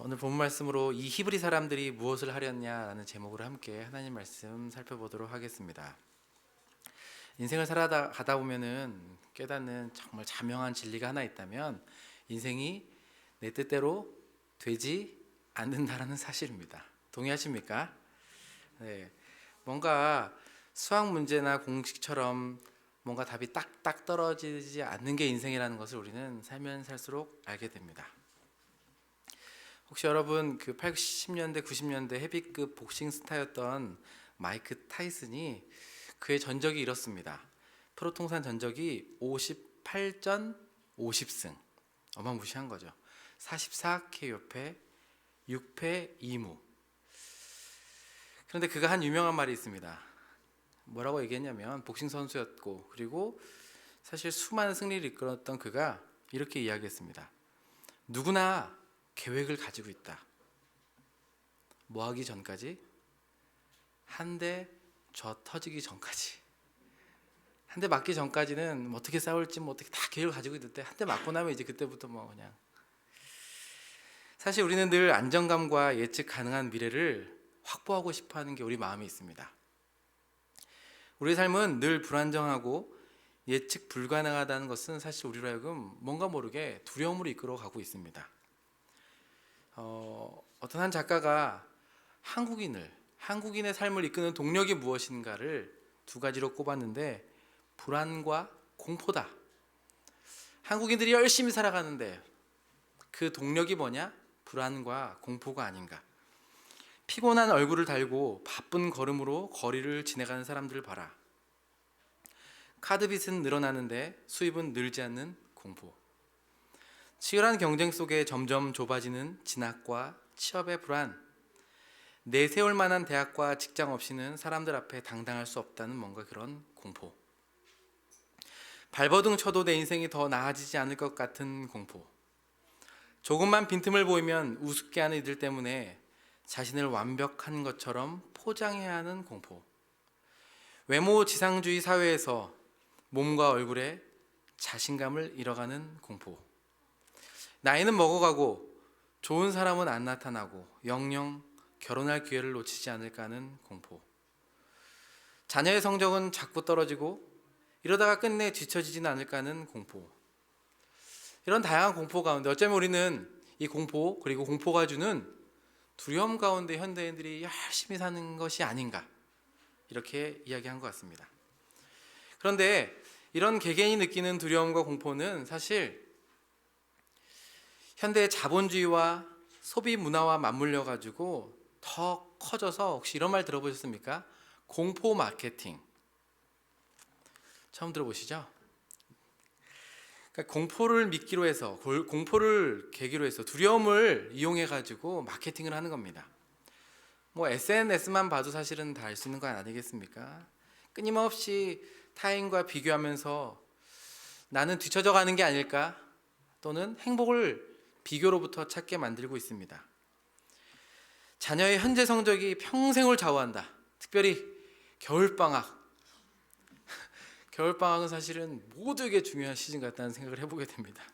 오늘 본 말씀으로 이 히브리 사람들이 무엇을 하렸냐라는 제목으로 함께 하나님 말씀 살펴보도록 하겠습니다. 인생을 살아가다 보면은 깨닫는 정말 자명한 진리가 하나 있다면 인생이 내 뜻대로 되지 않는다라는 사실입니다. 동의하십니까? 네. 뭔가 수학 문제나 공식처럼 뭔가 답이 딱딱 떨어지지 않는 게 인생이라는 것을 우리는 살면 살수록 알게 됩니다. 혹시 여러분 그 80년대 90년대 헤비급 복싱 스타였던 마이크 타이슨이 그의 전적이 이렇습니다. 프로 통산 전적이 58전 50승, 어마무시한 거죠. 44 KO패 6패 2무. 그런데 그가 한 유명한 말이 있습니다. 뭐라고 얘기했냐면, 복싱 선수였고 그리고 사실 수많은 승리를 이끌었던 그가 이렇게 이야기했습니다. 누구나 계획을 가지고 있다. 뭐 하기 전까지? 한 대 저 터지기 전까지. 한 대 맞기 전까지는 어떻게 싸울지 어떻게 다 계획을 가지고 있는데, 한 대 맞고 나면 이제 그때부터 그냥. 사실 우리는 늘 안정감과 예측 가능한 미래를 확보하고 싶어하는 게 우리 마음에 있습니다. 우리의 삶은 늘 불안정하고 예측 불가능하다는 것은 사실 우리로 하여금 뭔가 모르게 두려움으로 이끌어 가고 있습니다. 어떤 한 작가가 한국인의 삶을 이끄는 동력이 무엇인가를 두 가지로 꼽았는데, 불안과 공포다. 한국인들이 열심히 살아가는데 그 동력이 뭐냐? 불안과 공포가 아닌가. 피곤한 얼굴을 달고 바쁜 걸음으로 거리를 지나가는 사람들을 봐라. 카드빚은 늘어나는데 수입은 늘지 않는 공포. 치열한 경쟁 속에 점점 좁아지는 진학과 취업의 불안. 내세울 만한 대학과 직장 없이는 사람들 앞에 당당할 수 없다는 뭔가 그런 공포. 발버둥 쳐도 내 인생이 더 나아지지 않을 것 같은 공포. 조금만 빈틈을 보이면 우습게 하는 이들 때문에 자신을 완벽한 것처럼 포장해야 하는 공포. 외모 지상주의 사회에서 몸과 얼굴에 자신감을 잃어가는 공포. 나이는 먹어가고 좋은 사람은 안 나타나고 영영 결혼할 기회를 놓치지 않을까 하는 공포. 자녀의 성적은 자꾸 떨어지고 이러다가 끝내 뒤처지지는 않을까 하는 공포. 이런 다양한 공포 가운데 어쩌면 우리는 이 공포, 그리고 공포가 주는 두려움 가운데 현대인들이 열심히 사는 것이 아닌가, 이렇게 이야기한 것 같습니다. 그런데 이런 개개인이 느끼는 두려움과 공포는 사실 현대의 자본주의와 소비 문화와 맞물려 가지고 더 커져서, 혹시 이런 말 들어보셨습니까? 공포 마케팅. 처음 들어보시죠? 그러니까 공포를 믿기로 해서, 공포를 계기로 해서 두려움을 이용해 가지고 마케팅을 하는 겁니다. SNS만 봐도 사실은 다 알 수 있는 건 아니겠습니까? 끊임없이 타인과 비교하면서 나는 뒤처져 가는 게 아닐까, 또는 행복을 비교로부터 찾게 만들고 있습니다. 자녀의 현재 성적이 평생을 좌우한다. 특별히 겨울방학. 겨울방학은 사실은 모두에게 중요한 시즌 같다는 생각을 해보게 됩니다.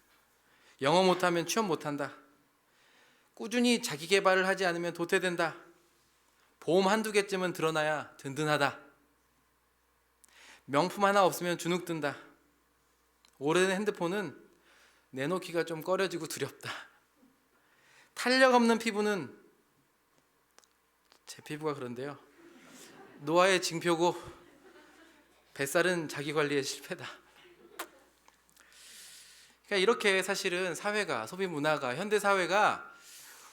영어 못하면 취업 못한다. 꾸준히 자기 개발을 하지 않으면 도태된다. 보험 한두 개쯤은 들어놔야 든든하다. 명품 하나 없으면 주눅 든다. 오래된 핸드폰은 내놓기가 좀 꺼려지고 두렵다. 탄력 없는 피부는, 제 피부가 그런데요, 노화의 징표고 뱃살은 자기 관리의 실패다. 그러니까 이렇게 사실은 사회가, 소비 문화가, 현대 사회가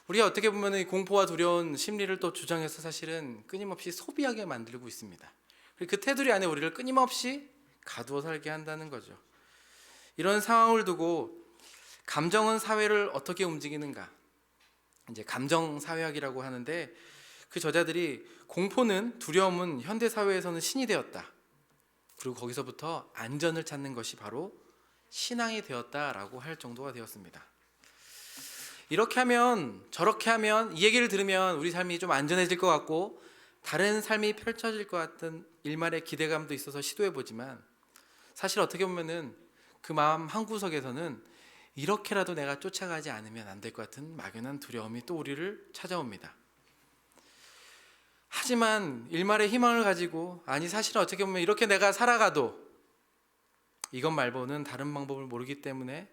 우리가 어떻게 보면 이 공포와 두려운 심리를 또 주장해서 사실은 끊임없이 소비하게 만들고 있습니다. 그리고 그 테두리 안에 우리를 끊임없이 가두어 살게 한다는 거죠. 이런 상황을 두고 감정은 사회를 어떻게 움직이는가, 이제 감정 사회학이라고 하는데, 그 저자들이 공포는, 두려움은 현대 사회에서는 신이 되었다. 그리고 거기서부터 안전을 찾는 것이 바로 신앙이 되었다라고 할 정도가 되었습니다. 이렇게 하면, 저렇게 하면, 이 얘기를 들으면 우리 삶이 좀 안전해질 것 같고 다른 삶이 펼쳐질 것 같은 일말의 기대감도 있어서 시도해보지만, 사실 어떻게 보면은 그 마음 한구석에서는 이렇게라도 내가 쫓아가지 않으면 안 될 것 같은 막연한 두려움이 또 우리를 찾아옵니다. 하지만 일말의 희망을 가지고, 아니 사실은 어떻게 보면 이렇게 내가 살아가도 이것 말고는 다른 방법을 모르기 때문에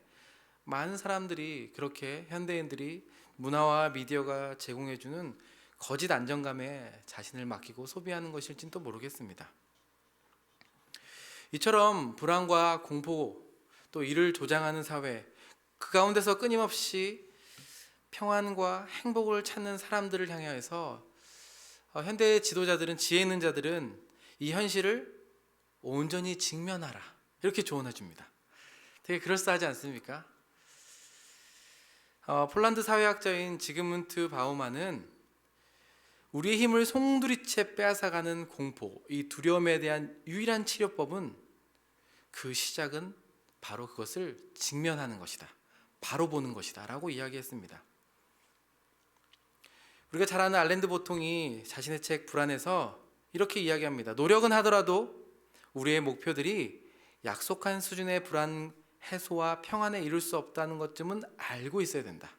많은 사람들이, 그렇게 현대인들이 문화와 미디어가 제공해주는 거짓 안정감에 자신을 맡기고 소비하는 것일진 또 모르겠습니다. 이처럼 불안과 공포, 또 이를 조장하는 사회, 그 가운데서 끊임없이 평안과 행복을 찾는 사람들을 향해서 현대의 지도자들은, 지혜 있는 자들은 이 현실을 온전히 직면하라, 이렇게 조언해 줍니다. 되게 그럴싸하지 않습니까? 폴란드 사회학자인 지그문트 바우만은 우리의 힘을 송두리째 빼앗아가는 공포, 이 두려움에 대한 유일한 치료법은, 그 시작은 바로 그것을 직면하는 것이다, 바로 보는 것이다 라고 이야기했습니다. 우리가 잘 아는 알렌드 보통이 자신의 책 불안에서 이렇게 이야기합니다. 노력은 하더라도 우리의 목표들이 약속한 수준의 불안 해소와 평안에 이룰 수 없다는 것쯤은 알고 있어야 된다.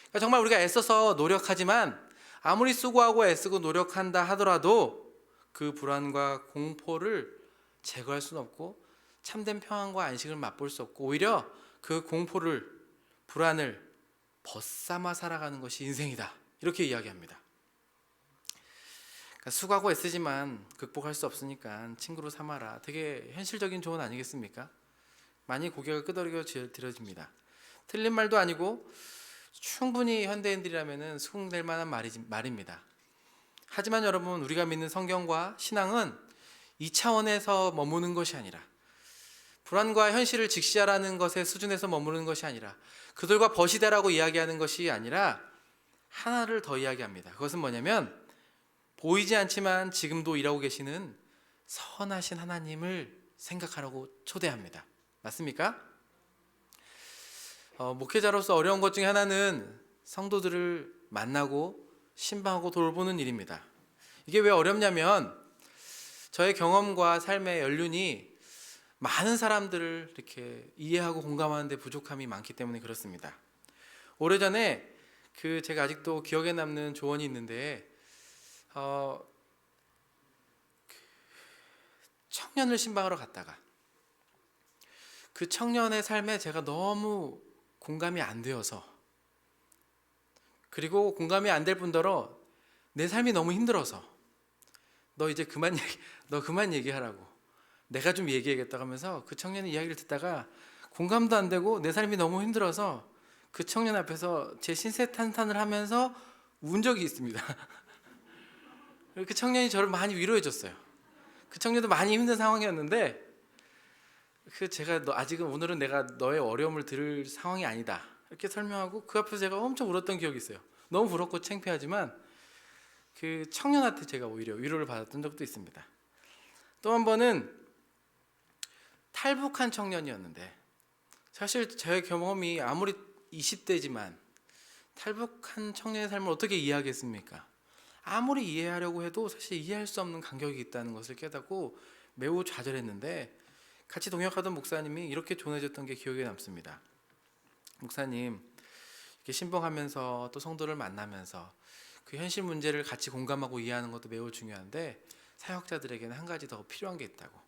그러니까 정말 우리가 애써서 노력하지만, 아무리 수고하고 애쓰고 노력한다 하더라도 그 불안과 공포를 제거할 수는 없고 참된 평안과 안식을 맛볼 수 없고, 오히려 그 공포를, 불안을 벗삼아 살아가는 것이 인생이다, 이렇게 이야기합니다. 그러니까 수고하고 애쓰지만 극복할 수 없으니까 친구로 삼아라, 되게 현실적인 조언 아니겠습니까? 많이 고개가 끄덕여집니다. 틀린 말도 아니고 충분히 현대인들이라면 수긍될 만한 말입니다. 하지만 여러분, 우리가 믿는 성경과 신앙은 이 차원에서 머무는 것이 아니라, 불안과 현실을 직시하라는 것의 수준에서 머무르는 것이 아니라, 그들과 벗이 되라고 이야기하는 것이 아니라 하나를 더 이야기합니다. 그것은 뭐냐면, 보이지 않지만 지금도 일하고 계시는 선하신 하나님을 생각하라고 초대합니다. 맞습니까? 목회자로서 어려운 것 중에 하나는 성도들을 만나고 신방하고 돌보는 일입니다. 이게 왜 어렵냐면, 저의 경험과 삶의 연륜이 많은 사람들을 이렇게 이해하고 공감하는 데 부족함이 많기 때문에 그렇습니다. 오래전에 제가 아직도 기억에 남는 조언이 있는데, 청년을 신방하러 갔다가 그 청년의 삶에 제가 너무 공감이 안 되어서, 그리고 공감이 안 될 뿐더러 내 삶이 너무 힘들어서, 너 그만 얘기하라고, 내가 좀 얘기하겠다 하면서 그 청년의 이야기를 듣다가 공감도 안 되고 내 삶이 너무 힘들어서 그 청년 앞에서 제 신세탄탄을 하면서 운 적이 있습니다. 그 청년이 저를 많이 위로해 줬어요. 그 청년도 많이 힘든 상황이었는데, 제가 아직은 오늘은 내가 너의 어려움을 들을 상황이 아니다, 이렇게 설명하고 그 앞에서 제가 엄청 울었던 기억이 있어요. 너무 부럽고 창피하지만 그 청년한테 제가 오히려 위로를 받았던 적도 있습니다. 또 한 번은 탈북한 청년이었는데, 사실 제 경험이 아무리 20대지만 탈북한 청년의 삶을 어떻게 이해하겠습니까? 아무리 이해하려고 해도 사실 이해할 수 없는 간격이 있다는 것을 깨닫고 매우 좌절했는데, 같이 동역하던 목사님이 이렇게 조언해줬던 게 기억에 남습니다. 목사님, 이렇게 신봉하면서 또 성도를 만나면서 그 현실 문제를 같이 공감하고 이해하는 것도 매우 중요한데, 사역자들에게는 한 가지 더 필요한 게 있다고.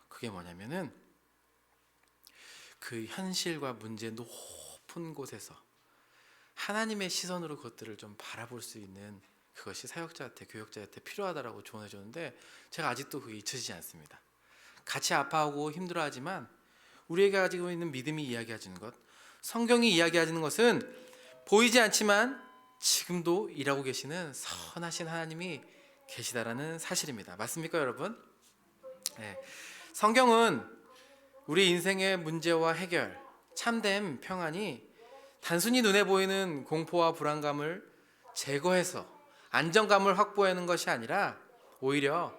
그게 뭐냐면은, 그 현실과 문제 높은 곳에서 하나님의 시선으로 그것들을 좀 바라볼 수 있는, 그것이 사역자한테, 교역자한테 필요하다라고 조언해 줬는데, 제가 아직도 그게 잊혀지지 않습니다. 같이 아파하고 힘들어하지만 우리에게 가지고 있는 믿음이 이야기하는 것, 성경이 이야기하는 것은 보이지 않지만 지금도 일하고 계시는 선하신 하나님이 계시다라는 사실입니다. 맞습니까, 여러분? 네. 성경은 우리 인생의 문제와 해결, 참된 평안이 단순히 눈에 보이는 공포와 불안감을 제거해서 안정감을 확보하는 것이 아니라, 오히려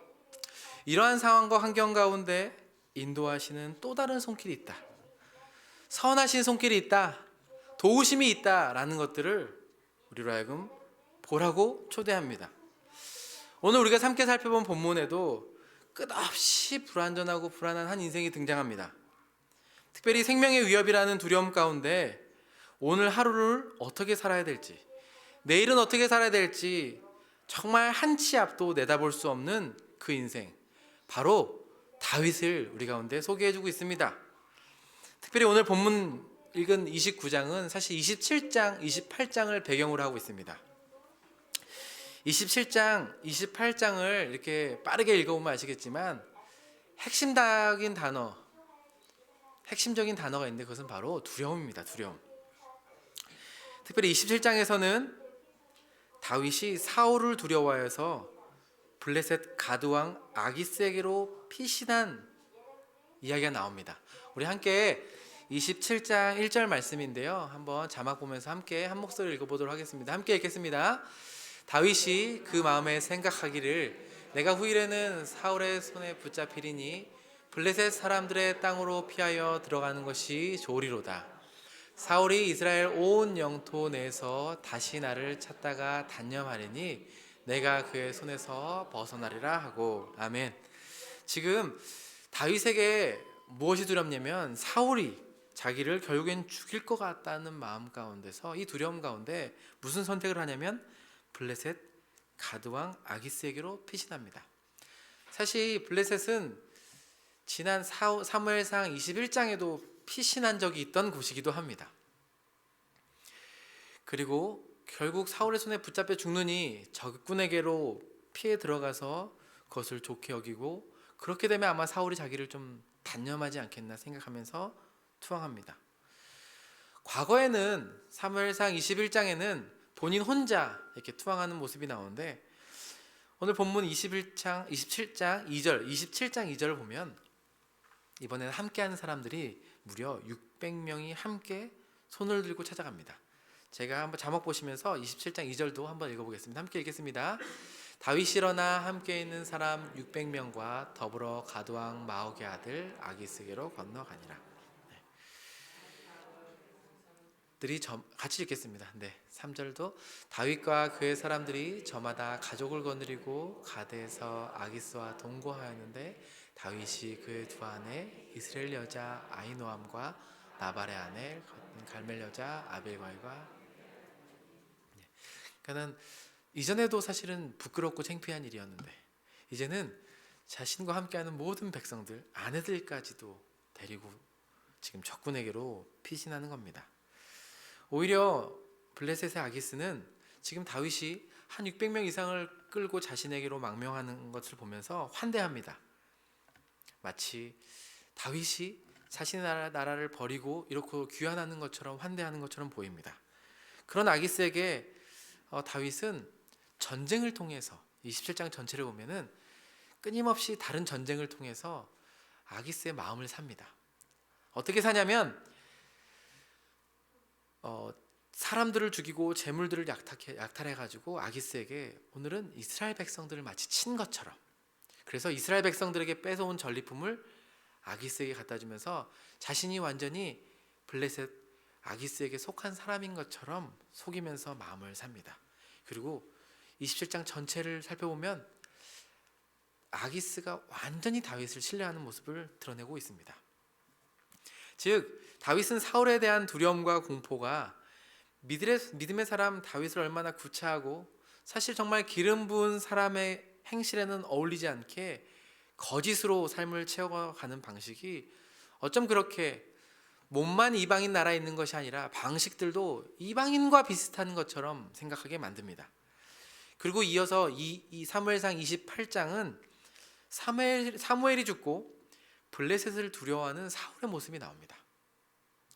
이러한 상황과 환경 가운데 인도하시는 또 다른 손길이 있다, 선하신 손길이 있다, 도우심이 있다라는 것들을 우리로 하여금 보라고 초대합니다. 오늘 우리가 함께 살펴본 본문에도 끝없이 불완전하고 불안한 한 인생이 등장합니다. 특별히 생명의 위협이라는 두려움 가운데 오늘 하루를 어떻게 살아야 될지, 내일은 어떻게 살아야 될지 정말 한 치 앞도 내다볼 수 없는 그 인생, 바로 다윗을 우리 가운데 소개해주고 있습니다. 특별히 오늘 본문 읽은 29장은 사실 27장, 28장을 배경으로 하고 있습니다. 27장, 28장을 이렇게 빠르게 읽어보면 아시겠지만 핵심적인 단어가 있는데 그것은 바로 두려움입니다. 두려움. 특별히 27장에서는 다윗이 사울을 두려워해서 블레셋 가드왕 아기스에게로 피신한 이야기가 나옵니다. 우리 함께 27장 1절 말씀인데요, 한번 자막 보면서 함께 한 목소리로 읽어보도록 하겠습니다. 함께 읽겠습니다. 다윗이 그 마음에 생각하기를 내가 후일에는 사울의 손에 붙잡히리니 블레셋 사람들의 땅으로 피하여 들어가는 것이 좋으리로다. 사울이 이스라엘 온 영토 내에서 다시 나를 찾다가 단념하리니 내가 그의 손에서 벗어나리라 하고. 아멘. 지금 다윗에게 무엇이 두렵냐면 사울이 자기를 결국엔 죽일 것 같다는 마음 가운데서, 이 두려움 가운데 무슨 선택을 하냐면 블레셋 가드왕 아기스에게로 피신합니다. 사실 블레셋은 지난 사무엘상 21장에도 피신한 적이 있던 곳이기도 합니다. 그리고 결국 사울의 손에 붙잡혀 죽느니 적군에게로 피해 들어가서 그것을 좋게 여기고, 그렇게 되면 아마 사울이 자기를 좀 단념하지 않겠나 생각하면서 투항합니다. 과거에는 사무엘상 21장에는 본인 혼자 이렇게 투항하는 모습이 나오는데, 오늘 본문 27장 2절을 보면 이번에는 함께하는 사람들이 무려 600명이 함께 손을 들고 찾아갑니다. 제가 한번 자막 보시면서 27장 2절도 한번 읽어보겠습니다. 함께 읽겠습니다. 다윗이 일어나 함께 있는 사람 600명과 더불어 가드왕 마옥의 아들 아기스에게로 건너가니라. 같이 읽겠습니다. 3절도 다윗과 그의 사람들이 저마다 가족을 거느리고 가드에서 아기스와 동거하였는데 다윗이 그의 두 아내 이스라엘 여자 아히노암과 나발의 아내 갈멜 여자 아벨과일과, 그러니까는 이전에도 사실은 부끄럽고 창피한 일이었는데 이제는 자신과 함께하는 모든 백성들, 아내들까지도 데리고 지금 적군에게로 피신하는 겁니다. 오히려 블레셋의 아기스는 지금 다윗이 한 600명 이상을 끌고 자신에게로 망명하는 것을 보면서 환대합니다. 마치 다윗이 자신의 나라를 버리고 이렇게 귀환하는 것처럼 환대하는 것처럼 보입니다. 그런 아기스에게 다윗은 전쟁을 통해서 27장 전체를 보면은 끊임없이 다른 전쟁을 통해서 아기스의 마음을 삽니다. 어떻게 사냐면 사람들을 죽이고 재물들을 약탈해가지고 아기스에게 오늘은 이스라엘 백성들을 마치 친 것처럼, 그래서 이스라엘 백성들에게 뺏어온 전리품을 아기스에게 갖다 주면서 자신이 완전히 블레셋 아기스에게 속한 사람인 것처럼 속이면서 마음을 삽니다. 그리고 27장 전체를 살펴보면 아기스가 완전히 다윗을 신뢰하는 모습을 드러내고 있습니다. 즉 다윗은 사울에 대한 두려움과 공포가 믿음의 사람 다윗을 얼마나 구차하고 사실 정말 기름 부은 사람의 행실에는 어울리지 않게 거짓으로 삶을 채워가는 방식이 어쩜 그렇게 몸만 이방인 나라에 있는 것이 아니라 방식들도 이방인과 비슷한 것처럼 생각하게 만듭니다. 그리고 이어서 이 사무엘상 28장은 사무엘이 죽고 블레셋을 두려워하는 사울의 모습이 나옵니다.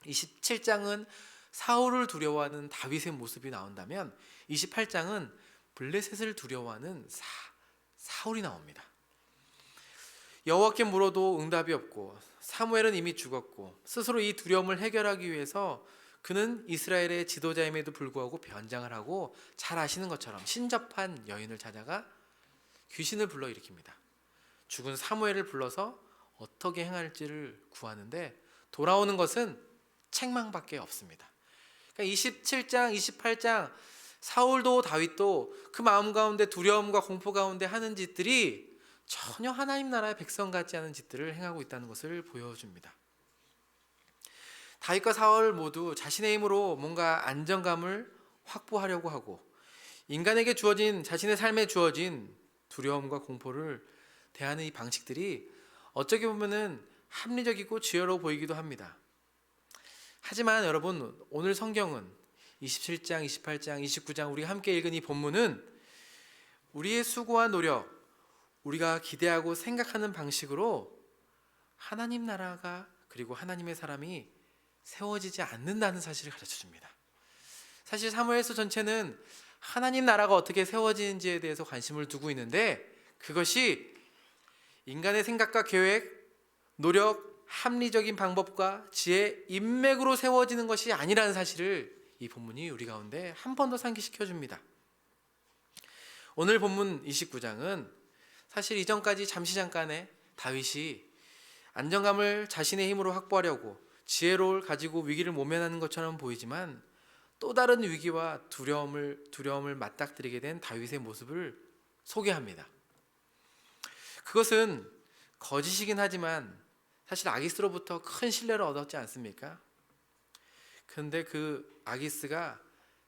27장은 사울을 두려워하는 다윗의 모습이 나온다면 28장은 블레셋을 두려워하는 사울이 나옵니다. 여호와께 물어도 응답이 없고 사무엘은 이미 죽었고 스스로 이 두려움을 해결하기 위해서 그는 이스라엘의 지도자임에도 불구하고 변장을 하고 잘 아시는 것처럼 신접한 여인을 찾아가 귀신을 불러일으킵니다. 죽은 사무엘을 불러서 어떻게 행할지를 구하는데 돌아오는 것은 책망밖에 없습니다. 그러니까 27장, 28장 사울도 다윗도 그 마음 가운데 두려움과 공포 가운데 하는 짓들이 전혀 하나님 나라의 백성 같지 않은 짓들을 행하고 있다는 것을 보여줍니다. 다윗과 사울 모두 자신의 힘으로 뭔가 안정감을 확보하려고 하고 인간에게 주어진 자신의 삶에 주어진 두려움과 공포를 대하는 이 방식들이 어떻게 보면은 합리적이고 지혜로워 보이기도 합니다. 하지만 여러분, 오늘 성경은 27장, 28장, 29장 우리가 함께 읽은 이 본문은 우리의 수고와 노력, 우리가 기대하고 생각하는 방식으로 하나님 나라가 그리고 하나님의 사람이 세워지지 않는다는 사실을 가르쳐 줍니다. 사실 사무엘서 전체는 하나님 나라가 어떻게 세워지는지에 대해서 관심을 두고 있는데 그것이 인간의 생각과 계획, 노력, 합리적인 방법과 지혜, 인맥으로 세워지는 것이 아니라는 사실을 이 본문이 우리 가운데 한 번 더 상기시켜 줍니다. 오늘 본문 29장은 사실 이전까지 잠깐의 다윗이 안정감을 자신의 힘으로 확보하려고 지혜로움을 가지고 위기를 모면하는 것처럼 보이지만 또 다른 위기와 두려움을 맞닥뜨리게 된 다윗의 모습을 소개합니다. 그것은 거짓이긴 하지만 사실 아기스로부터 큰 신뢰를 얻었지 않습니까? 그런데 그 아기스가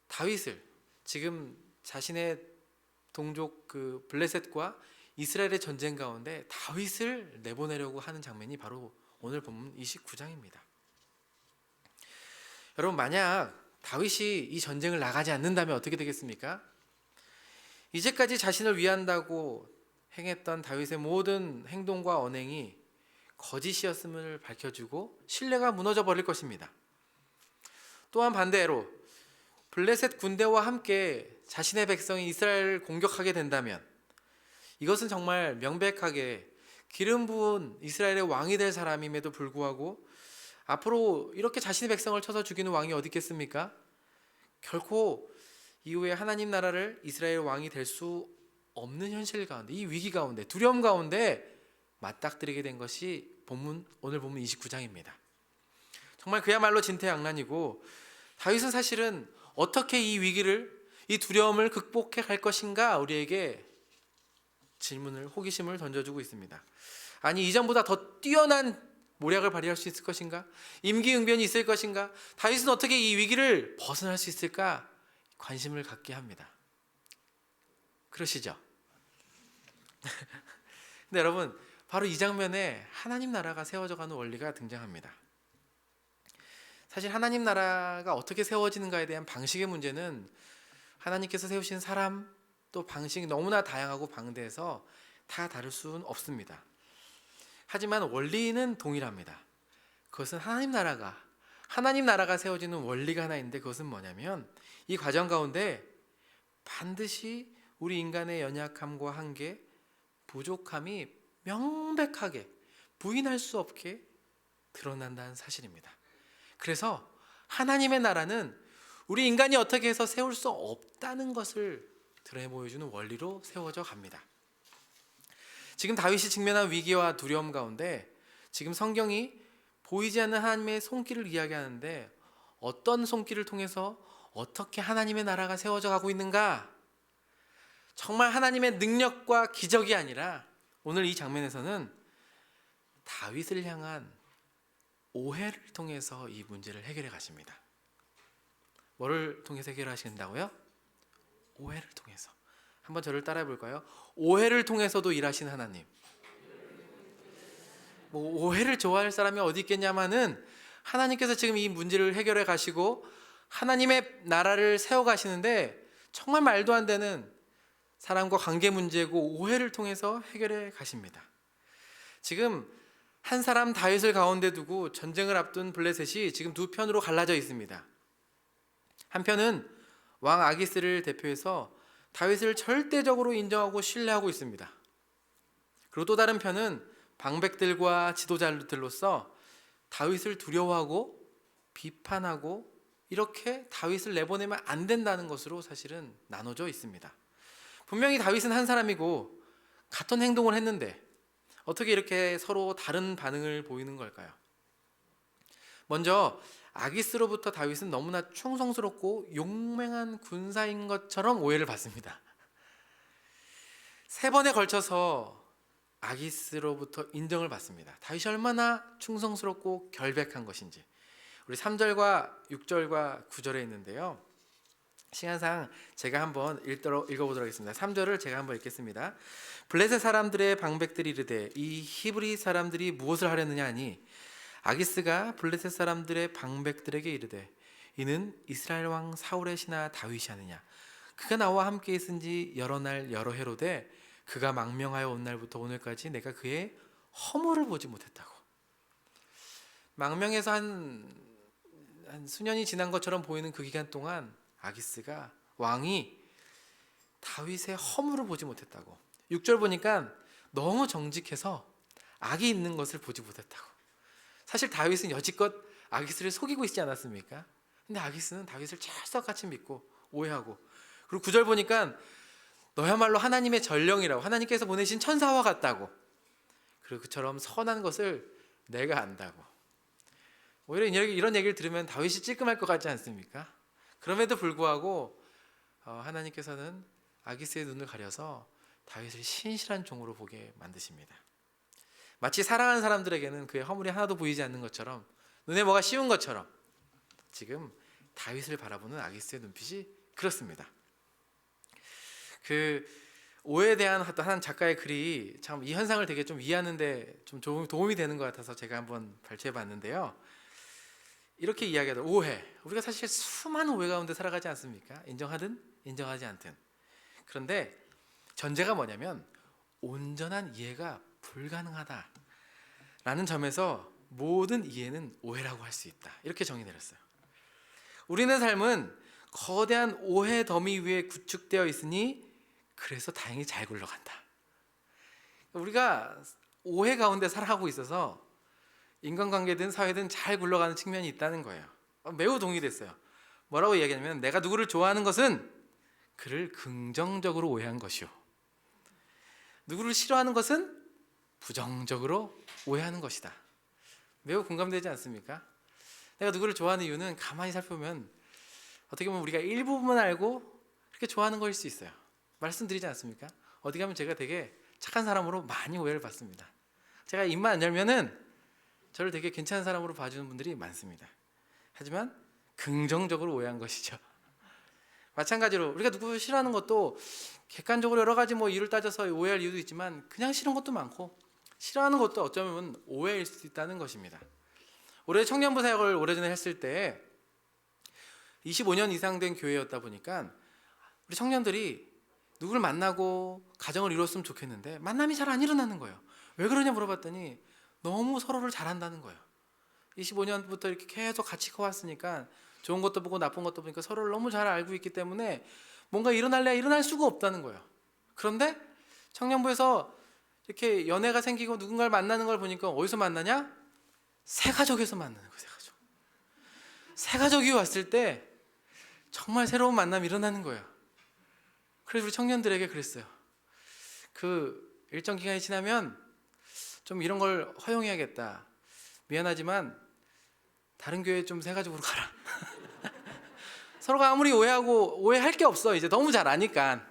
다윗을 지금 자신의 동족 그 블레셋과 이스라엘의 전쟁 가운데 다윗을 내보내려고 하는 장면이 바로 오늘 본문 29장입니다. 여러분, 만약 다윗이 이 전쟁을 나가지 않는다면 어떻게 되겠습니까? 이제까지 자신을 위한다고 행했던 다윗의 모든 행동과 언행이 거짓이었음을 밝혀주고 신뢰가 무너져 버릴 것입니다. 또한 반대로 블레셋 군대와 함께 자신의 백성이 이스라엘을 공격하게 된다면 이것은 정말 명백하게 기름 부은 이스라엘의 왕이 될 사람임에도 불구하고 앞으로 이렇게 자신의 백성을 쳐서 죽이는 왕이 어디 있겠습니까? 결코 이후에 하나님 나라를 이스라엘 왕이 될 수 없는 현실 가운데, 이 위기 가운데, 두려움 가운데 맞닥뜨리게 된 것이 오늘 본문 29장입니다. 정말 그야말로 진퇴양난이고 다윗은 사실은 어떻게 이 위기를, 이 두려움을 극복해 갈 것인가 우리에게 호기심을 던져주고 있습니다. 아니, 이전보다 더 뛰어난 모략을 발휘할 수 있을 것인가? 임기응변이 있을 것인가? 다윗은 어떻게 이 위기를 벗어날 수 있을까? 관심을 갖게 합니다. 그러시죠? 근데 여러분, 바로 이 장면에 하나님 나라가 세워져가는 원리가 등장합니다. 사실 하나님 나라가 어떻게 세워지는가에 대한 방식의 문제는 하나님께서 세우신 사람 또 방식이 너무나 다양하고 방대해서 다 다를 수는 없습니다. 하지만 원리는 동일합니다. 그것은 하나님 나라가 세워지는 원리가 하나 있는데 그것은 뭐냐면 이 과정 가운데 반드시 우리 인간의 연약함과 한계, 부족함이 명백하게 부인할 수 없게 드러난다는 사실입니다. 그래서 하나님의 나라는 우리 인간이 어떻게 해서 세울 수 없다는 것을 드러내 보여주는 원리로 세워져 갑니다. 지금 다윗이 직면한 위기와 두려움 가운데 지금 성경이 보이지 않는 하나님의 손길을 이야기하는데 어떤 손길을 통해서 어떻게 하나님의 나라가 세워져 가고 있는가? 정말 하나님의 능력과 기적이 아니라 오늘 이 장면에서는 다윗을 향한 오해를 통해서 이 문제를 해결해 가십니다. 뭐를 통해서 해결하신다고요? 오해를 통해서. 한번 저를 따라해 볼까요? 오해를 통해서도 일하신 하나님. 오해를 좋아할 사람이 어디 있겠냐마는 하나님께서 지금 이 문제를 해결해 가시고 하나님의 나라를 세워 가시는데 정말 말도 안 되는 사람과 관계 문제고 오해를 통해서 해결해 가십니다. 지금 한 사람 다윗을 가운데 두고 전쟁을 앞둔 블레셋이 지금 두 편으로 갈라져 있습니다. 한편은 왕 아기스를 대표해서 다윗을 절대적으로 인정하고 신뢰하고 있습니다. 그리고 또 다른 편은 방백들과 지도자들로서 다윗을 두려워하고 비판하고 이렇게 다윗을 내보내면 안 된다는 것으로 사실은 나눠져 있습니다. 분명히 다윗은 한 사람이고 같은 행동을 했는데 어떻게 이렇게 서로 다른 반응을 보이는 걸까요? 먼저 아기스로부터 다윗은 너무나 충성스럽고 용맹한 군사인 것처럼 오해를 받습니다. 3번에 걸쳐서 아기스로부터 인정을 받습니다. 다윗이 얼마나 충성스럽고 결백한 것인지, 우리 3절과 6절과 9절에 있는데요. 시간상 제가 한번 읽어보도록 하겠습니다. 3절을 제가 한번 읽겠습니다. 블레셋 사람들의 방백들이 이르되 이 히브리 사람들이 무엇을 하려느냐 하니 아기스가 블레셋 사람들의 방백들에게 이르되 이는 이스라엘 왕 사울의 신하 다윗이 하느냐 그가 나와 함께 있은지 여러 날 여러 해로되 그가 망명하여 온 날부터 오늘까지 내가 그의 허물을 보지 못했다고. 망명해서 한 수년이 지난 것처럼 보이는 그 기간 동안 아기스가 왕이 다윗의 허물을 보지 못했다고. 6절 보니까 너무 정직해서 악이 있는 것을 보지 못했다고. 사실 다윗은 여지껏 아기스를 속이고 있지 않았습니까? 근데 아기스는 다윗을 찰떡같이 믿고 오해하고, 그리고 9절 보니까 너야말로 하나님의 전령이라고, 하나님께서 보내신 천사와 같다고, 그리고 그처럼 선한 것을 내가 안다고. 오히려 이런 얘기를 들으면 다윗이 찔끔할 것 같지 않습니까? 그럼에도 불구하고 하나님께서는 아기스의 눈을 가려서 다윗을 신실한 종으로 보게 만드십니다. 마치 사랑하는 사람들에게는 그의 허물이 하나도 보이지 않는 것처럼, 눈에 뭐가 씌운 것처럼 지금 다윗을 바라보는 아기스의 눈빛이 그렇습니다. 그 오해에 대한 한 작가의 글이 참 이 현상을 되게 좀 이해하는데 좀 도움이 되는 것 같아서 제가 한번 발췌해 봤는데요. 이렇게 이야기하다. 오해. 우리가 사실 수많은 오해 가운데 살아가지 않습니까? 인정하든 인정하지 않든. 그런데 전제가 뭐냐면 온전한 이해가 불가능하다라는 점에서 모든 이해는 오해라고 할 수 있다. 이렇게 정의 내렸어요. 우리는 삶은 거대한 오해 더미 위에 구축되어 있으니 그래서 다행히 잘 굴러간다. 우리가 오해 가운데 살아가고 있어서 인간관계든 사회든 잘 굴러가는 측면이 있다는 거예요. 매우 동의됐어요. 뭐라고 이야기하냐면 내가 누구를 좋아하는 것은 그를 긍정적으로 오해한 것이요, 누구를 싫어하는 것은 부정적으로 오해하는 것이다. 매우 공감되지 않습니까? 내가 누구를 좋아하는 이유는 가만히 살펴보면 어떻게 보면 우리가 일부분만 알고 그렇게 좋아하는 것일 수 있어요. 말씀드리지 않습니까? 어디 가면 제가 되게 착한 사람으로 많이 오해를 받습니다. 제가 입만 안 열면은 저를 되게 괜찮은 사람으로 봐주는 분들이 많습니다. 하지만 긍정적으로 오해한 것이죠. 마찬가지로 우리가 누구 싫어하는 것도 객관적으로 여러 가지 이유를 따져서 오해할 이유도 있지만 그냥 싫은 것도 많고 싫어하는 것도 어쩌면 오해일 수 있다는 것입니다. 올해 청년부 사역을 오래전에 했을 때 25년 이상 된 교회였다 보니까 우리 청년들이 누구를 만나고 가정을 이뤘으면 좋겠는데 만남이 잘 안 일어나는 거예요. 왜 그러냐 물어봤더니 너무 서로를 잘한다는 거예요. 25년부터 이렇게 계속 같이 커왔으니까 좋은 것도 보고 나쁜 것도 보니까 서로를 너무 잘 알고 있기 때문에 뭔가 일어날 수가 없다는 거예요. 그런데 청년부에서 이렇게 연애가 생기고 누군가를 만나는 걸 보니까 어디서 만나냐? 새가족에서 만나는 거예요. 새가족이 왔을 때 정말 새로운 만남이 일어나는 거예요. 그래서 우리 청년들에게 그랬어요. 그 일정 기간이 지나면 좀 이런 걸 허용해야겠다. 미안하지만 다른 교회 좀 새가족으로 가라. 서로가 아무리 오해하고 오해할 게 없어. 이제 너무 잘 아니까.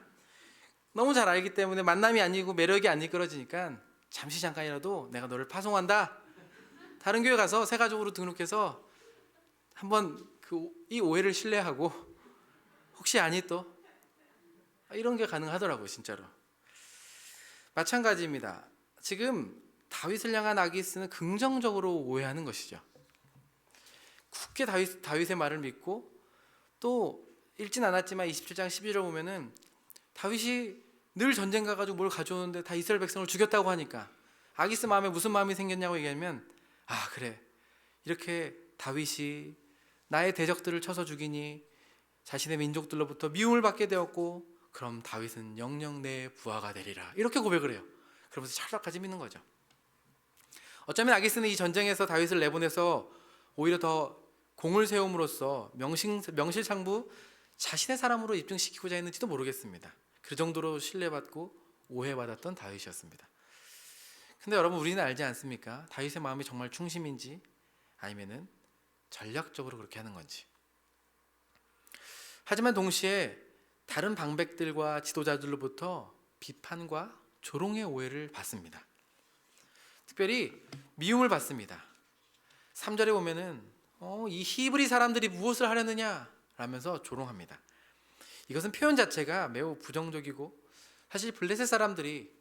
너무 잘 알기 때문에 만남이 아니고 매력이 안 이끌어지니까 잠시 잠깐이라도 내가 너를 파송한다. 다른 교회 가서 새가족으로 등록해서 한번 이 오해를 신뢰하고 혹시 아니 또 이런 게 가능하더라고요. 진짜로. 마찬가지입니다. 지금 다윗을 향한 아기스는 긍정적으로 오해하는 것이죠. 굳게 다윗의 말을 믿고 또 읽진 않았지만 27장 12절을 보면은 다윗이 늘 전쟁 가가지고 뭘 가져오는데 다 이스라엘 백성을 죽였다고 하니까 아기스 마음에 무슨 마음이 생겼냐고 얘기하면 그래 이렇게 다윗이 나의 대적들을 쳐서 죽이니 자신의 민족들로부터 미움을 받게 되었고 그럼 다윗은 영영 내 부하가 되리라 이렇게 고백을 해요. 그러면서 찰떡같이 믿는 거죠. 어쩌면 아기스는 이 전쟁에서 다윗을 내보내서 오히려 더 공을 세움으로써 명실상부 자신의 사람으로 입증시키고자 했는지도 모르겠습니다. 그 정도로 신뢰받고 오해받았던 다윗이었습니다. 근데 여러분 우리는 알지 않습니까? 다윗의 마음이 정말 충심인지 아니면은 전략적으로 그렇게 하는 건지. 하지만 동시에 다른 방백들과 지도자들로부터 비판과 조롱의 오해를 받습니다. 특별히 미움을 받습니다. 3절에 보면은 이 히브리 사람들이 무엇을 하려느냐 라면서 조롱합니다. 이것은 표현 자체가 매우 부정적이고, 사실 블레셋 사람들이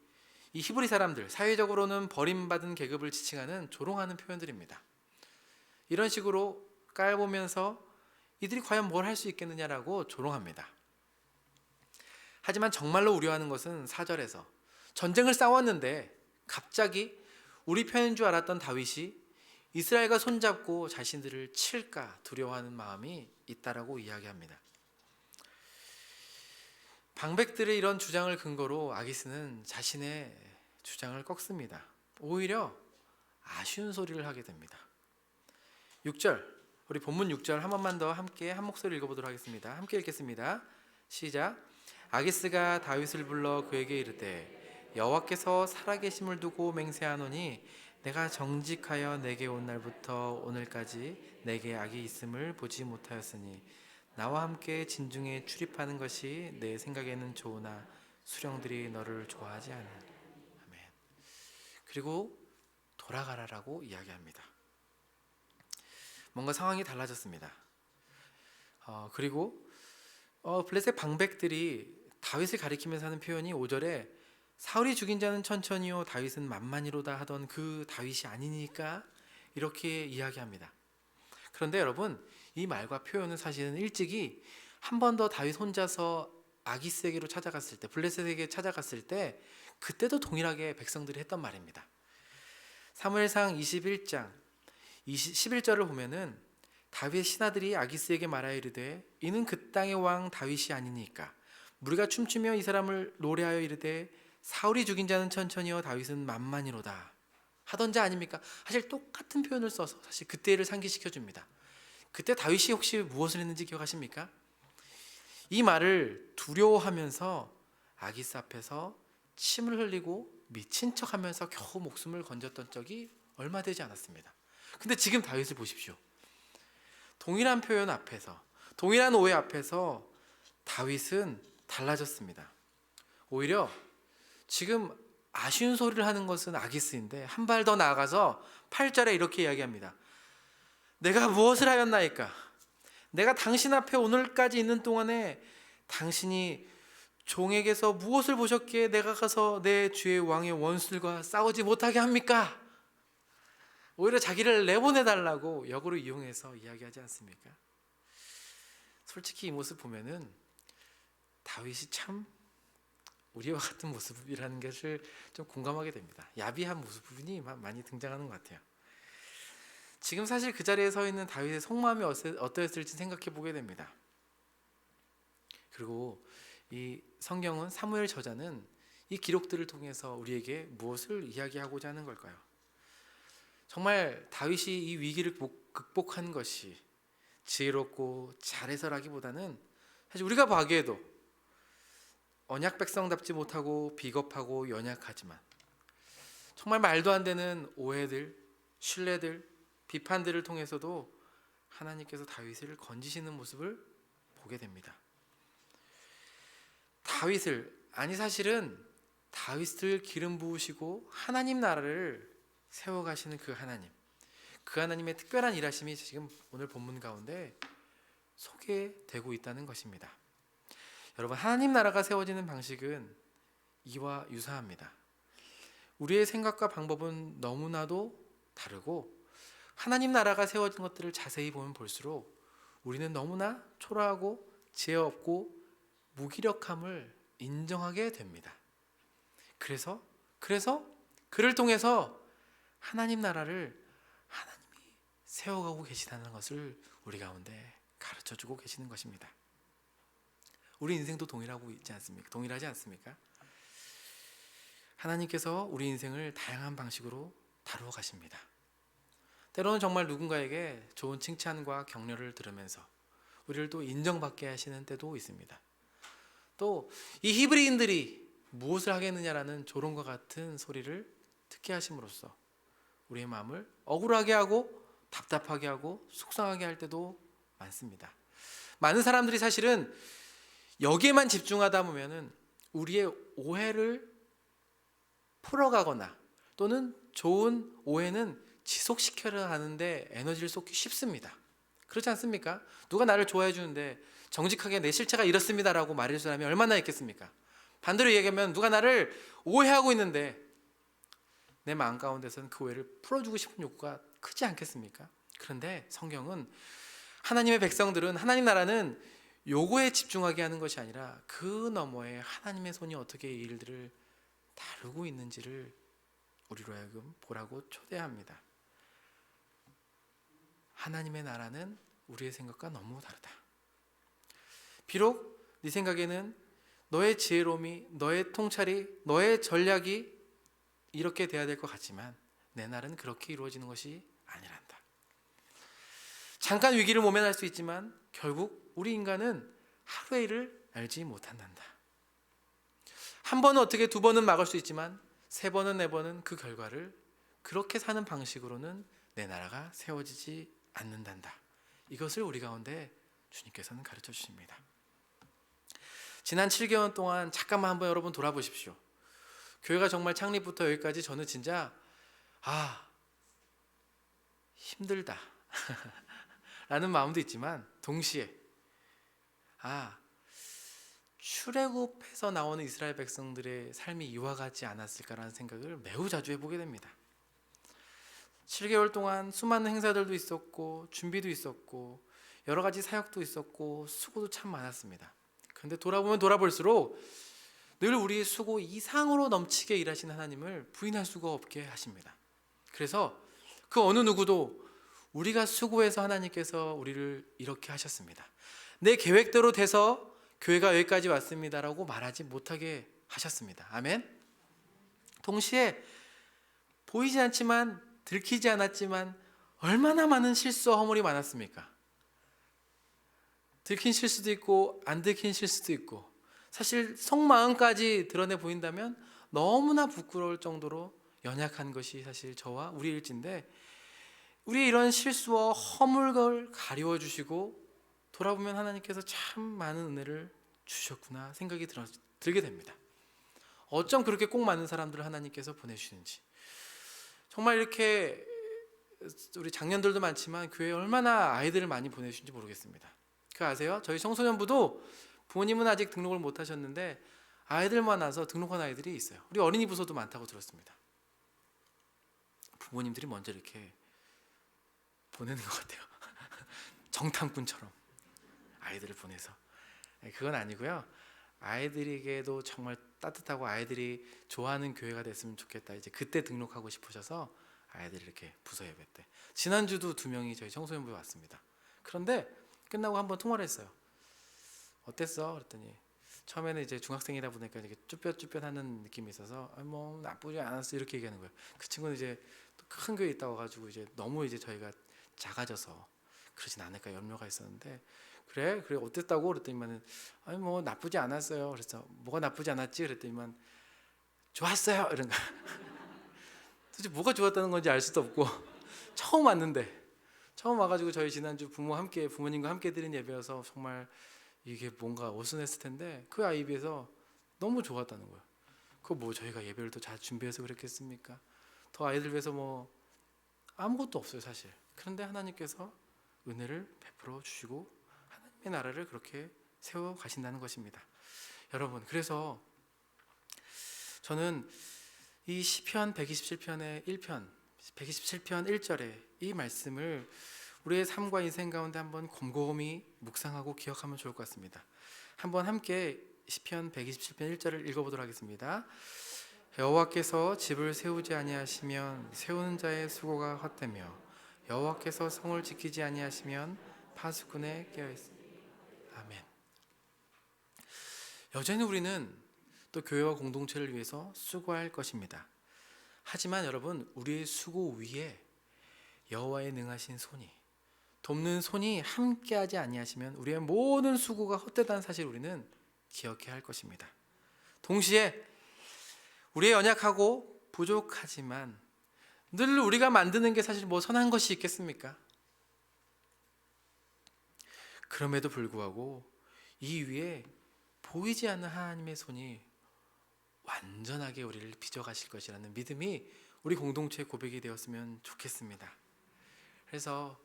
이 히브리 사람들, 사회적으로는 버림받은 계급을 지칭하는 조롱하는 표현들입니다. 이런 식으로 깔보면서 이들이 과연 뭘 할 수 있겠느냐라고 조롱합니다. 하지만 정말로 우려하는 것은 4절에서 전쟁을 싸웠는데 갑자기 우리 편인 줄 알았던 다윗이 이스라엘과 손잡고 자신들을 칠까 두려워하는 마음이 있다라고 이야기합니다. 방백들의 이런 주장을 근거로 아기스는 자신의 주장을 꺾습니다. 오히려 아쉬운 소리를 하게 됩니다. 6절, 우리 본문 6절 한 번만 더 함께 한 목소리 읽어보도록 하겠습니다. 함께 읽겠습니다. 시작. 아기스가 다윗을 불러 그에게 이르되 여호와께서 살아계심을 두고 맹세하노니 내가 정직하여 내게 온 날부터 오늘까지 내게 악이 있음을 보지 못하였으니 나와 함께 진중에 출입하는 것이 내 생각에는 좋으나 수령들이 너를 좋아하지 않으니. 아멘. 그리고 돌아가라라고 이야기합니다. 뭔가 상황이 달라졌습니다. 그리고 블레셋 방백들이 다윗을 가리키면서 하는 표현이 5절에 사울이 죽인 자는 천천히요 다윗은 만만히로다 하던 그 다윗이 아니니까 이렇게 이야기합니다. 그런데 여러분, 이 말과 표현은 사실은 일찍이 한 번 더 다윗 혼자서 아기스에게로 찾아갔을 때, 블레셋에게 찾아갔을 때 그때도 동일하게 백성들이 했던 말입니다. 사무엘상 21장 11절을 보면은 다윗의 신하들이 아기스에게 말하여 이르되 이는 그 땅의 왕 다윗이 아니니까 우리가 춤추며 이 사람을 노래하여 이르되 사울이 죽인 자는 천천히요 다윗은 만만히로다 하던 자 아닙니까? 사실 똑같은 표현을 써서 사실 그때를 상기시켜 줍니다. 그때 다윗이 혹시 무엇을 했는지 기억하십니까? 이 말을 두려워하면서 아기스 앞에서 침을 흘리고 미친 척하면서 겨우 목숨을 건졌던 적이 얼마 되지 않았습니다. 근데 지금 다윗을 보십시오. 동일한 표현 앞에서, 동일한 오해 앞에서 다윗은 달라졌습니다. 오히려 지금 아쉬운 소리를 하는 것은 아기스인데 한 발 더 나아가서 8절에 이렇게 이야기합니다. 내가 무엇을 하였나이까? 내가 당신 앞에 오늘까지 있는 동안에 당신이 종에게서 무엇을 보셨기에 내가 가서 내 주의 왕의 원수들과 싸우지 못하게 합니까? 오히려 자기를 내보내달라고 역으로 이용해서 이야기하지 않습니까? 솔직히 이 모습 보면은 다윗이 참 우리와 같은 모습이라는 것을 좀 공감하게 됩니다. 야비한 모습이 많이 등장하는 것 같아요. 지금 사실 그 자리에 서 있는 다윗의 속마음이 어떠했을지 생각해 보게 됩니다. 그리고 이 성경은 사무엘 저자는 이 기록들을 통해서 우리에게 무엇을 이야기하고자 하는 걸까요? 정말 다윗이 이 위기를 극복한 것이 지혜롭고 잘해서라기보다는 사실 우리가 보기에도 언약 백성답지 못하고 비겁하고 연약하지만 정말 말도 안 되는 오해들, 신뢰들, 비판들을 통해서도 하나님께서 다윗을 건지시는 모습을 보게 됩니다. 사실은 다윗을 기름 부으시고 하나님 나라를 세워가시는 그 하나님의 특별한 일하심이 지금 오늘 본문 가운데 소개되고 있다는 것입니다. 여러분, 하나님 나라가 세워지는 방식은 이와 유사합니다. 우리의 생각과 방법은 너무나도 다르고 하나님 나라가 세워진 것들을 자세히 보면 볼수록 우리는 너무나 초라하고 지혜 없고 무기력함을 인정하게 됩니다. 그래서 그를 통해서 하나님 나라를 하나님이 세워가고 계시다는 것을 우리 가운데 가르쳐주고 계시는 것입니다. 우리 인생도 동일하지 않습니까? 하나님께서 우리 인생을 다양한 방식으로 다루어 가십니다. 때로는 정말 누군가에게 좋은 칭찬과 격려를 들으면서 우리를 또 인정받게 하시는 때도 있습니다. 또 이 히브리인들이 무엇을 하겠느냐라는 조롱과 같은 소리를 듣게 하심으로써 우리의 마음을 억울하게 하고 답답하게 하고 속상하게 할 때도 많습니다. 많은 사람들이 사실은 여기에만 집중하다 보면은 우리의 오해를 풀어가거나 또는 좋은 오해는 지속시켜야 하는데 에너지를 쏟기 쉽습니다. 그렇지 않습니까? 누가 나를 좋아해 주는데 정직하게 내 실체가 이렇습니다라고 말해줄 사람이 얼마나 있겠습니까? 반대로 얘기하면 누가 나를 오해하고 있는데 내 마음 가운데서는 그 오해를 풀어주고 싶은 욕구가 크지 않겠습니까? 그런데 성경은 하나님의 백성들은, 하나님 나라는 요거에 집중하게 하는 것이 아니라 그 너머에 하나님의 손이 어떻게 이 일들을 다루고 있는지를 우리로 하여금 보라고 초대합니다. 하나님의 나라는 우리의 생각과 너무 다르다. 비록 네 생각에는 너의 지혜로움이, 너의 통찰이, 너의 전략이 이렇게 돼야 될 것 같지만 내 날은 그렇게 이루어지는 것이 아니란다. 잠깐 위기를 모면할 수 있지만 결국 우리 인간은 하루의 일을 알지 못한단다. 한 번은 어떻게 두 번은 막을 수 있지만 세 번은 네 번은 그 결과를 그렇게 사는 방식으로는 내 나라가 세워지지 않는단다. 이것을 우리 가운데 주님께서는 가르쳐 주십니다. 지난 7개월 동안 잠깐만 한번 여러분 돌아보십시오. 교회가 정말 창립부터 여기까지 저는 진짜 힘들다 라는 마음도 있지만 동시에 출애굽해서 나오는 이스라엘 백성들의 삶이 이와 같지 않았을까라는 생각을 매우 자주 해보게 됩니다. 7개월 동안 수많은 행사들도 있었고 준비도 있었고 여러 가지 사역도 있었고 수고도 참 많았습니다. 그런데 돌아보면 돌아볼수록 늘 우리의 수고 이상으로 넘치게 일하시는 하나님을 부인할 수가 없게 하십니다. 그래서 그 어느 누구도 우리가 수고해서 하나님께서 우리를 이렇게 하셨습니다, 내 계획대로 돼서 교회가 여기까지 왔습니다라고 말하지 못하게 하셨습니다. 아멘. 동시에 보이지 않지만 들키지 않았지만 얼마나 많은 실수와 허물이 많았습니까? 들킨 실수도 있고 안 들킨 실수도 있고 사실 속마음까지 드러내 보인다면 너무나 부끄러울 정도로 연약한 것이 사실 저와 우리의 일지인데 우리의 이런 실수와 허물을 가리워 주시고 돌아보면 하나님께서 참 많은 은혜를 주셨구나 생각이 들게 됩니다. 어쩜 그렇게 꼭 많은 사람들을 하나님께서 보내주시는지. 정말 이렇게 우리 장년들도 많지만 교회에 얼마나 아이들을 많이 보내주신지 모르겠습니다. 그거 아세요? 저희 청소년부도 부모님은 아직 등록을 못 하셨는데 아이들만 와서 등록한 아이들이 있어요. 우리 어린이 부서도 많다고 들었습니다. 부모님들이 먼저 이렇게 보내는 것 같아요. 정탐꾼처럼 아이들을 보내서. 그건 아니고요. 아이들에게도 정말 따뜻하고 아이들이 좋아하는 교회가 됐으면 좋겠다. 이제 그때 등록하고 싶으셔서 아이들이 이렇게 부서 예배 때. 지난주도 2명이 저희 청소년부에 왔습니다. 그런데 끝나고 한번 통화를 했어요. 어땠어? 그랬더니 처음에는 이제 중학생이다 보니까 이렇게 쭈뼛쭈뼛하는 느낌이 있어서 뭐 나쁘지 않았어 이렇게 얘기하는 거예요. 그 친구는 이제 큰 교회에 있다 와가지고 이제 너무 이제 저희가 작아져서 그러진 않을까 염려가 있었는데 그래 어땠다고 그랬더니만은 아니 뭐 나쁘지 않았어요. 그래서 뭐가 나쁘지 않았지 그랬더니만 좋았어요 이런 거. 도대체 뭐가 좋았다는 건지 알 수도 없고 처음 왔는데 처음 와가지고 저희 지난주 부모님과 함께 드린 예배여서 정말 이게 뭔가 어수선했을 텐데 그 아이에 비해서 너무 좋았다는 거예요. 그거 뭐 저희가 예배를 더 잘 준비해서 그랬겠습니까? 더 아이들 위해서 뭐 아무것도 없어요 사실. 그런데 하나님께서 은혜를 베풀어 주시고 하나님의 나라를 그렇게 세워 가신다는 것입니다. 여러분, 그래서 저는 이 시편 127편의 1편 127편 1절에 이 말씀을 우리의 삶과 인생 가운데 한번 곰곰이 묵상하고 기억하면 좋을 것 같습니다. 한번 함께 시편 127편 1절을 읽어보도록 하겠습니다. 여호와께서 집을 세우지 아니하시면 세우는 자의 수고가 헛되며 여호와께서 성을 지키지 아니하시면 파수꾼에 깨어있습니다. 아멘. 여전히 우리는 또 교회와 공동체를 위해서 수고할 것입니다. 하지만 여러분, 우리의 수고 위에 여호와의 능하신 손이, 돕는 손이 함께하지 아니하시면 우리의 모든 수고가 헛되다는 사실 우리는 기억해야 할 것입니다. 동시에 우리의 연약하고 부족하지만 늘 우리가 만드는 게 사실 뭐 선한 것이 있겠습니까? 그럼에도 불구하고 이 위에 보이지 않는 하나님의 손이 완전하게 우리를 빚어가실 것이라는 믿음이 우리 공동체의 고백이 되었으면 좋겠습니다. 그래서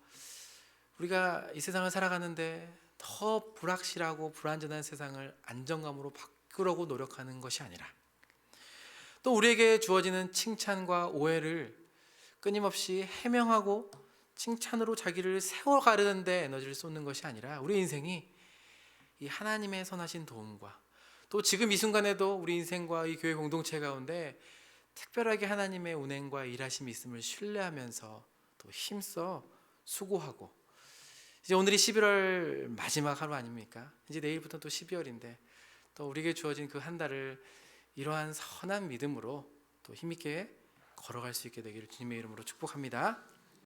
우리가 이 세상을 살아가는데 더 불확실하고 불안전한 세상을 안정감으로 바꾸려고 노력하는 것이 아니라, 또 우리에게 주어지는 칭찬과 오해를 끊임없이 해명하고 칭찬으로 자기를 세워가려는 데 에너지를 쏟는 것이 아니라, 우리 인생이 이 하나님의 선하신 도움과 또 지금 이 순간에도 우리 인생과 이 교회 공동체 가운데 특별하게 하나님의 운행과 일하심이 있음을 신뢰하면서 또 힘써 수고하고, 이제 오늘이 11월 마지막 하루 아닙니까? 이제 내일부터 또 12월인데 또 우리에게 주어진 그 한 달을 이러한 선한 믿음으로 또 힘있게 걸어갈 수 있게 되기를 주님의 이름으로 축복합니다.